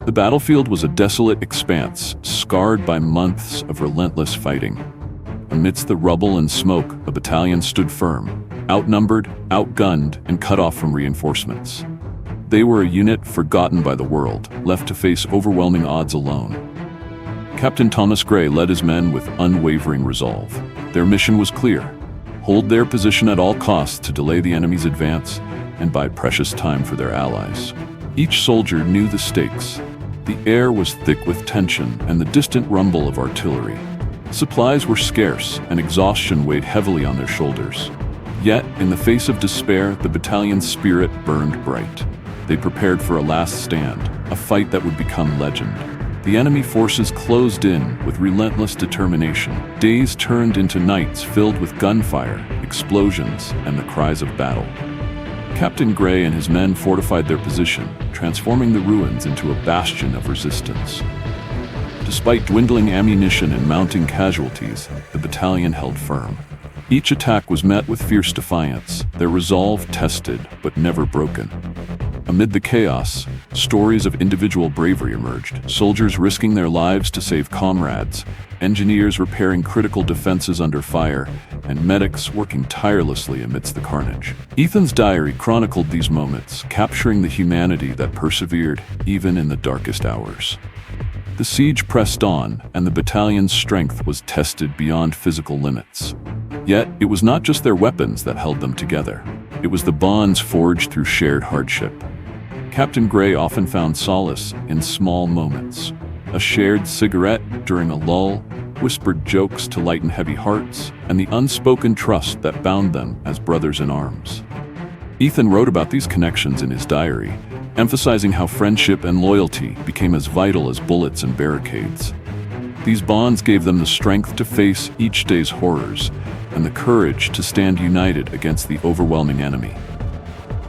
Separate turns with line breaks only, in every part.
The battlefield was a desolate expanse, scarred by months of relentless fighting. Amidst the rubble and smoke, a battalion stood firm, outnumbered, outgunned, and cut off from reinforcements. They were a unit forgotten by the world, left to face overwhelming odds alone. Captain Thomas Gray led his men with unwavering resolve. Their mission was clear: hold their position at all costs to delay the enemy's advance and buy precious time for their allies. Each soldier knew the stakes. The air was thick with tension and the distant rumble of artillery. Supplies were scarce and exhaustion weighed heavily on their shoulders. Yet, in the face of despair, the battalion's spirit burned bright. They prepared for a last stand, a fight that would become legend. The enemy forces closed in with relentless determination. Days turned into nights filled with gunfire, explosions, and the cries of battle. Captain Gray and his men fortified their position, transforming the ruins into a bastion of resistance. Despite dwindling ammunition and mounting casualties, the battalion held firm. Each attack was met with fierce defiance, their resolve tested but never broken. Amid the chaos, stories of individual bravery emerged, soldiers risking their lives to save comrades, engineers repairing critical defenses under fire, and medics working tirelessly amidst the carnage. Ethan's diary chronicled these moments, capturing the humanity that persevered even in the darkest hours. The siege pressed on, and the battalion's strength was tested beyond physical limits. Yet, it was not just their weapons that held them together. It was the bonds forged through shared hardship. Captain Gray often found solace in small moments. A shared cigarette during a lull, whispered jokes to lighten heavy hearts, and the unspoken trust that bound them as brothers in arms. Ethan wrote about these connections in his diary, emphasizing how friendship and loyalty became as vital as bullets and barricades. These bonds gave them the strength to face each day's horrors and the courage to stand united against the overwhelming enemy.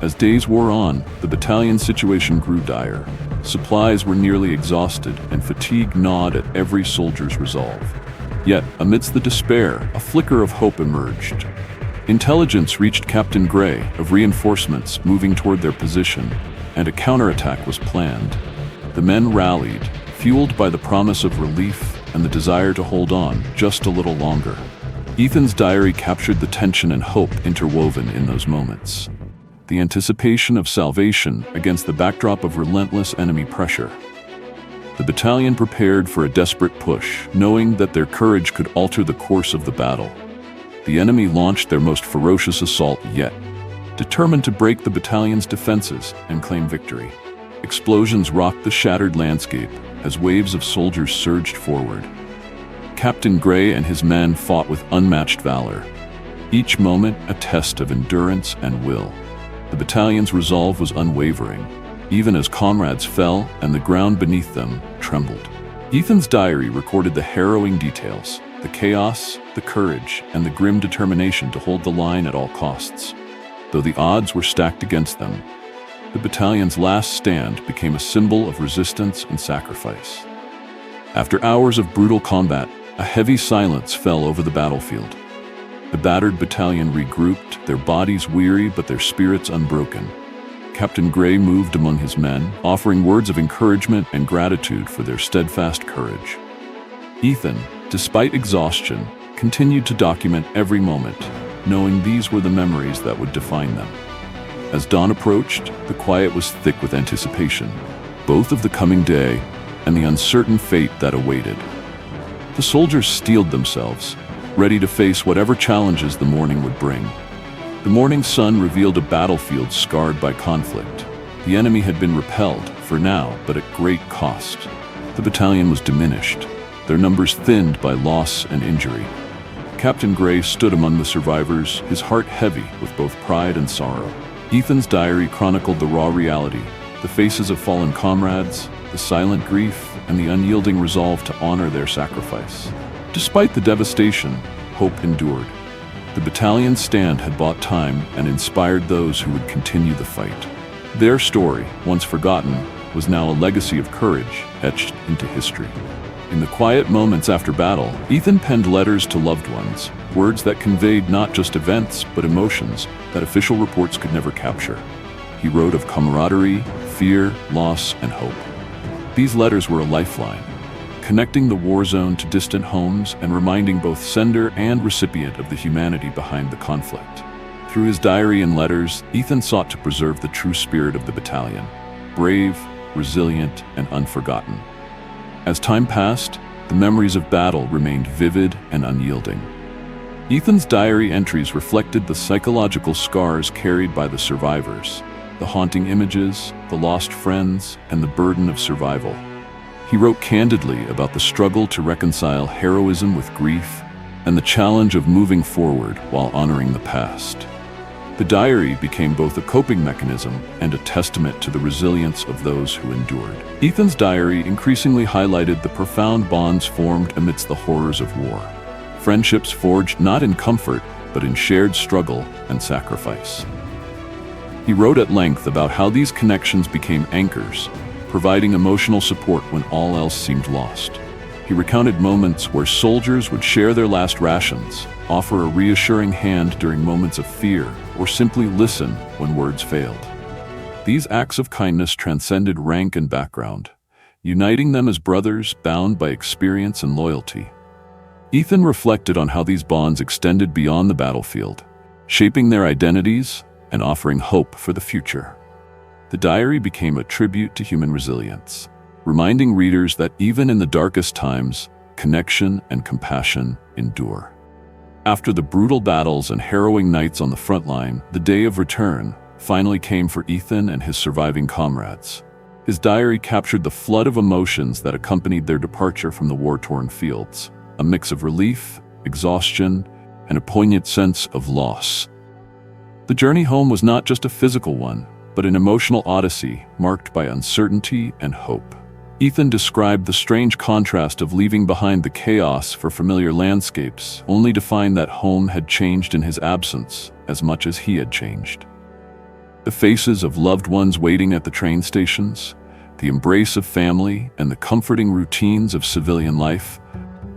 As days wore on, the battalion's situation grew dire. Supplies were nearly exhausted, and fatigue gnawed at every soldier's resolve. Yet, amidst the despair, a flicker of hope emerged. Intelligence reached Captain Gray of reinforcements moving toward their position, and a counterattack was planned. The men rallied, fueled by the promise of relief and the desire to hold on just a little longer. Ethan's diary captured the tension and hope interwoven in those moments. The anticipation of salvation against the backdrop of relentless enemy pressure. The battalion prepared for a desperate push, knowing that their courage could alter the course of the battle. The enemy launched their most ferocious assault yet, determined to break the battalion's defenses and claim victory. Explosions rocked the shattered landscape as waves of soldiers surged forward. Captain Gray and his men fought with unmatched valor, each moment a test of endurance and will. The battalion's resolve was unwavering, even as comrades fell and the ground beneath them trembled. Ethan's diary recorded the harrowing details, the chaos, the courage, and the grim determination to hold the line at all costs. Though the odds were stacked against them, the battalion's last stand became a symbol of resistance and sacrifice. After hours of brutal combat, a heavy silence fell over the battlefield. The battered battalion regrouped, their bodies weary but their spirits unbroken. Captain Gray moved among his men, offering words of encouragement and gratitude for their steadfast courage. Ethan, despite exhaustion, continued to document every moment, knowing these were the memories that would define them. As dawn approached, the quiet was thick with anticipation, both of the coming day and the uncertain fate that awaited. The soldiers steeled themselves, ready to face whatever challenges the morning would bring. The morning sun revealed a battlefield scarred by conflict. The enemy had been repelled, for now, but at great cost. The battalion was diminished, their numbers thinned by loss and injury. Captain Gray stood among the survivors, his heart heavy with both pride and sorrow. Ethan's diary chronicled the raw reality, the faces of fallen comrades, the silent grief, and the unyielding resolve to honor their sacrifice. Despite the devastation, hope endured. The battalion's stand had bought time and inspired those who would continue the fight. Their story, once forgotten, was now a legacy of courage etched into history. In the quiet moments after battle, Ethan penned letters to loved ones, words that conveyed not just events, but emotions that official reports could never capture. He wrote of camaraderie, fear, loss, and hope. These letters were a lifeline, connecting the war zone to distant homes and reminding both sender and recipient of the humanity behind the conflict. Through his diary and letters, Ethan sought to preserve the true spirit of the battalion, brave, resilient, and unforgotten. As time passed, the memories of battle remained vivid and unyielding. Ethan's diary entries reflected the psychological scars carried by the survivors, the haunting images, the lost friends, and the burden of survival. He wrote candidly about the struggle to reconcile heroism with grief and the challenge of moving forward while honoring the past. The diary became both a coping mechanism and a testament to the resilience of those who endured. Ethan's diary increasingly highlighted the profound bonds formed amidst the horrors of war. Friendships forged not in comfort, but in shared struggle and sacrifice. He wrote at length about how these connections became anchors, providing emotional support when all else seemed lost. He recounted moments where soldiers would share their last rations, offer a reassuring hand during moments of fear, or simply listen when words failed. These acts of kindness transcended rank and background, uniting them as brothers bound by experience and loyalty. Ethan reflected on how these bonds extended beyond the battlefield, shaping their identities and offering hope for the future. The diary became a tribute to human resilience, reminding readers that even in the darkest times, connection and compassion endure. After the brutal battles and harrowing nights on the front line, the day of return finally came for Ethan and his surviving comrades. His diary captured the flood of emotions that accompanied their departure from the war-torn fields, a mix of relief, exhaustion, and a poignant sense of loss. The journey home was not just a physical one, but an emotional odyssey marked by uncertainty and hope. Ethan described the strange contrast of leaving behind the chaos for familiar landscapes, only to find that home had changed in his absence as much as he had changed. The faces of loved ones waiting at the train stations, the embrace of family, and the comforting routines of civilian life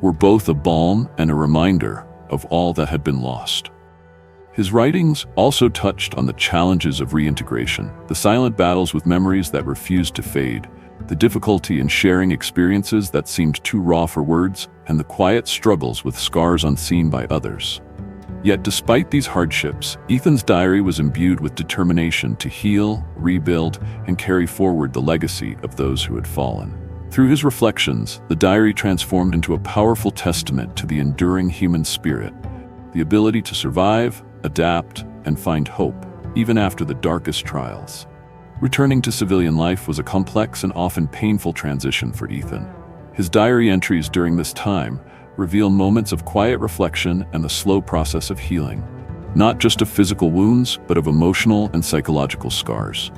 were both a balm and a reminder of all that had been lost. His writings also touched on the challenges of reintegration, the silent battles with memories that refused to fade, the difficulty in sharing experiences that seemed too raw for words, and the quiet struggles with scars unseen by others. Yet despite these hardships, Ethan's diary was imbued with determination to heal, rebuild, and carry forward the legacy of those who had fallen. Through his reflections, the diary transformed into a powerful testament to the enduring human spirit, the ability to survive, adapt, and find hope, even after the darkest trials. Returning to civilian life was a complex and often painful transition for Ethan. His diary entries during this time reveal moments of quiet reflection and the slow process of healing, not just of physical wounds, but of emotional and psychological scars.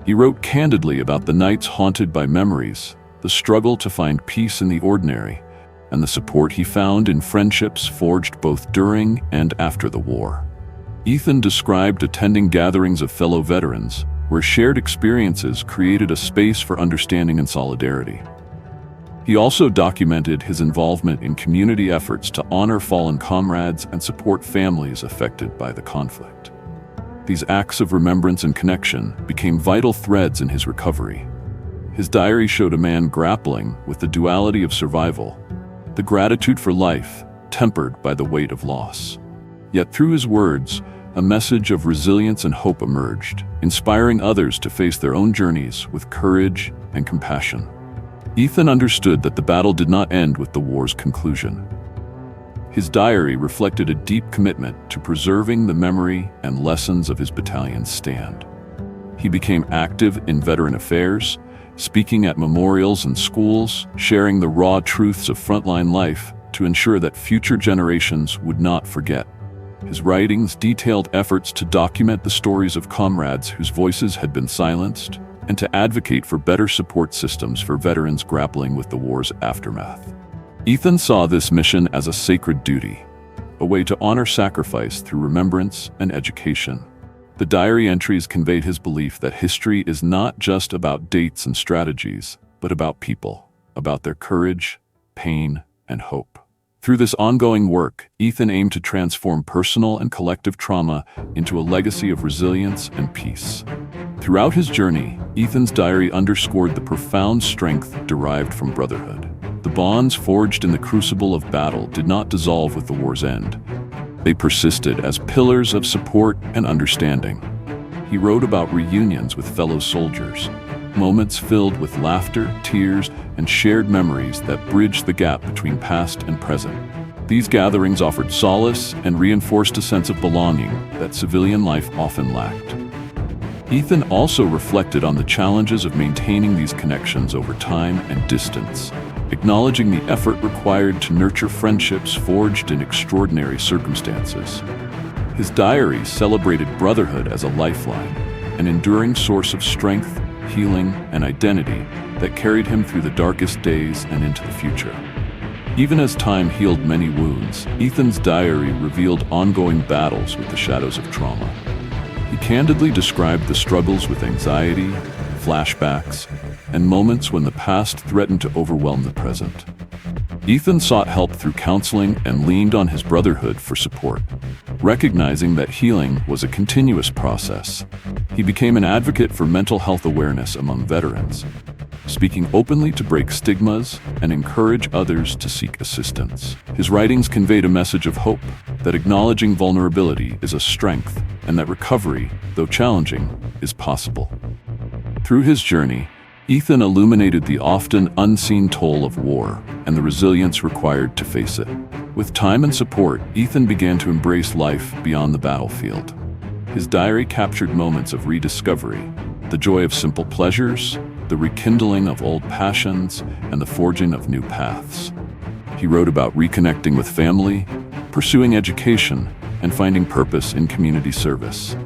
He wrote candidly about the nights haunted by memories, the struggle to find peace in the ordinary, and the support he found in friendships forged both during and after the war. Ethan described attending gatherings of fellow veterans, where shared experiences created a space for understanding and solidarity. He also documented his involvement in community efforts to honor fallen comrades and support families affected by the conflict. These acts of remembrance and connection became vital threads in his recovery. His diary showed a man grappling with the duality of survival, the gratitude for life tempered by the weight of loss. Yet through his words, a message of resilience and hope emerged, inspiring others to face their own journeys with courage and compassion. Ethan understood that the battle did not end with the war's conclusion. His diary reflected a deep commitment to preserving the memory and lessons of his battalion's stand. He became active in veteran affairs, speaking at memorials and schools, sharing the raw truths of frontline life to ensure that future generations would not forget. His writings detailed efforts to document the stories of comrades whose voices had been silenced and to advocate for better support systems for veterans grappling with the war's aftermath. Ethan saw this mission as a sacred duty, a way to honor sacrifice through remembrance and education. The diary entries conveyed his belief that history is not just about dates and strategies, but about people, about their courage, pain, and hope. Through this ongoing work, Ethan aimed to transform personal and collective trauma into a legacy of resilience and peace. Throughout his journey, Ethan's diary underscored the profound strength derived from brotherhood. The bonds forged in the crucible of battle did not dissolve with the war's end. They persisted as pillars of support and understanding. He wrote about reunions with fellow soldiers, moments filled with laughter, tears, and shared memories that bridged the gap between past and present. These gatherings offered solace and reinforced a sense of belonging that civilian life often lacked. Ethan also reflected on the challenges of maintaining these connections over time and distance, acknowledging the effort required to nurture friendships forged in extraordinary circumstances. His diary celebrated brotherhood as a lifeline, an enduring source of strength, healing, and identity that carried him through the darkest days and into the future. Even as time healed many wounds, Ethan's diary revealed ongoing battles with the shadows of trauma. He candidly described the struggles with anxiety, flashbacks, and moments when the past threatened to overwhelm the present. Ethan sought help through counseling and leaned on his brotherhood for support. Recognizing that healing was a continuous process, he became an advocate for mental health awareness among veterans, speaking openly to break stigmas and encourage others to seek assistance. His writings conveyed a message of hope, that acknowledging vulnerability is a strength, and that recovery, though challenging, is possible. Through his journey, Ethan illuminated the often unseen toll of war and the resilience required to face it. With time and support, Ethan began to embrace life beyond the battlefield. His diary captured moments of rediscovery, the joy of simple pleasures, the rekindling of old passions, and the forging of new paths. He wrote about reconnecting with family, pursuing education, and finding purpose in community service.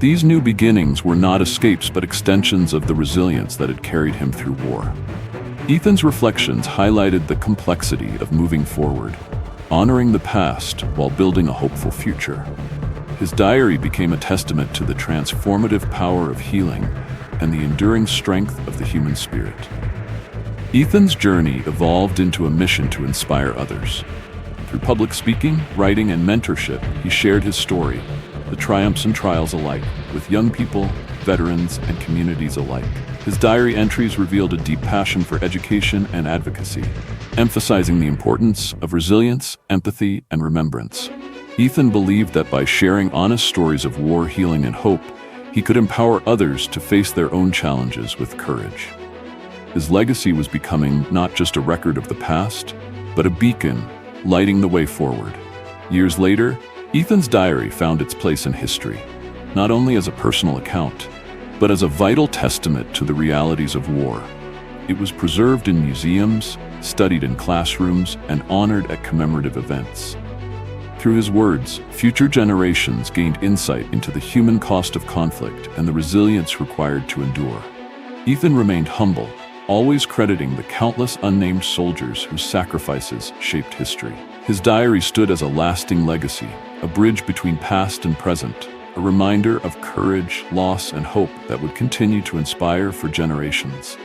These new beginnings were not escapes but extensions of the resilience that had carried him through war. Ethan's reflections highlighted the complexity of moving forward, honoring the past while building a hopeful future. His diary became a testament to the transformative power of healing and the enduring strength of the human spirit. Ethan's journey evolved into a mission to inspire others. Through public speaking, writing, and mentorship, he shared his story, the triumphs and trials alike, with young people, veterans, and communities alike. His diary entries revealed a deep passion for education and advocacy, emphasizing the importance of resilience, empathy, and remembrance. Ethan believed that by sharing honest stories of war, healing, and hope, he could empower others to face their own challenges with courage. His legacy was becoming not just a record of the past, but a beacon lighting the way forward. Years later, Ethan's diary found its place in history, not only as a personal account, but as a vital testament to the realities of war. It was preserved in museums, studied in classrooms, and honored at commemorative events. Through his words, future generations gained insight into the human cost of conflict and the resilience required to endure. Ethan remained humble, always crediting the countless unnamed soldiers whose sacrifices shaped history. His diary stood as a lasting legacy, a bridge between past and present, a reminder of courage, loss, and hope that would continue to inspire for generations.